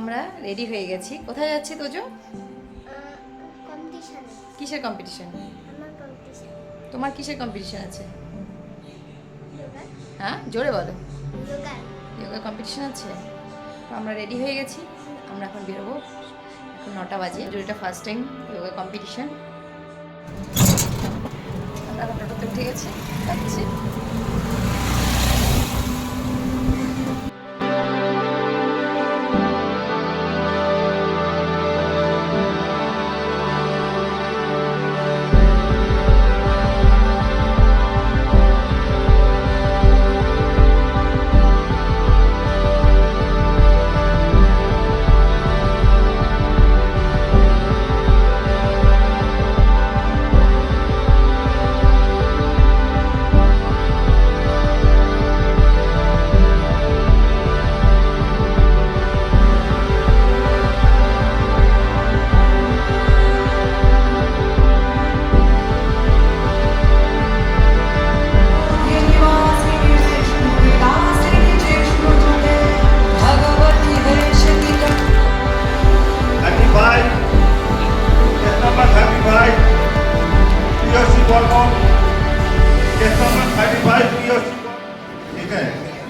আমরা রেডি হয়ে গেছি। কোথায় যাচ্ছি তোজো? কম্পিটিশন। কিসের কম্পিটিশন? আমার কম্পিটিশন। তোমার কিসের কম্পিটিশন আছে? যোগা। হ্যাঁ, জোরে বলো। যোগা। যোগা কম্পিটিশন আছে। তো আমরা রেডি হয়ে গেছি, আমরা এখন বেরোবো। এখন 9টা বাজে। এটা ফার্স্ট টাইম যোগা কম্পিটিশন। আমরা এখন টোটোতে উঠে গেছি, যাচ্ছি।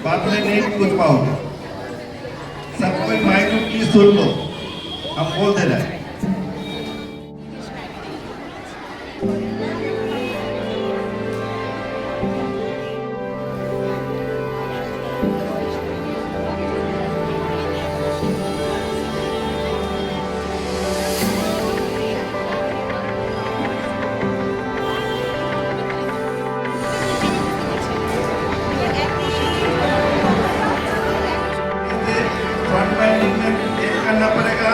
बाद में नहीं पूछ पाओगे। सब कोई माइक में प्लीज सुन लो, हम बोल दे रहे हैं। करना पड़ेगा।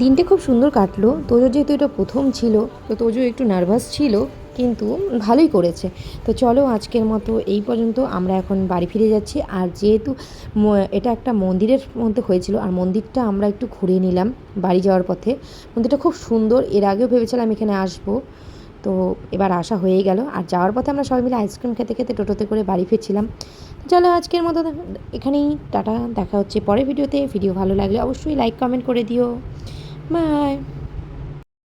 দিনটা খুব সুন্দর কাটলো। তোজো যেহেতু এটা প্রথম ছিল, তো তোজো একটু নার্ভাস ছিল, কিন্তু ভালোই করেছে। তো চলো আজকের মতো এই পর্যন্ত। আমরা এখন বাড়ি ফিরে যাচ্ছি। আর যেহেতু এটা একটা মন্দিরের মধ্যে হয়েছিল, আর মন্দিরটা আমরা একটু ঘুরে নিলাম বাড়ি যাওয়ার পথে। মন্দিরটা খুব সুন্দর, এর আগেও ভেবেছিলাম এখানে আসবো, তো এবার আসা হয়ে গেল। আর যাওয়ার পথে আমরা সবাই মিলে আইসক্রিম খেতে খেতে টোটোতে করে বাড়ি ফিরছিলাম। চলো আজকের মতো এখানেই টাটা, দেখা হচ্ছে পরের ভিডিওতে। ভিডিও ভালো লাগলে অবশ্যই লাইক কমেন্ট করে দিও। বাই।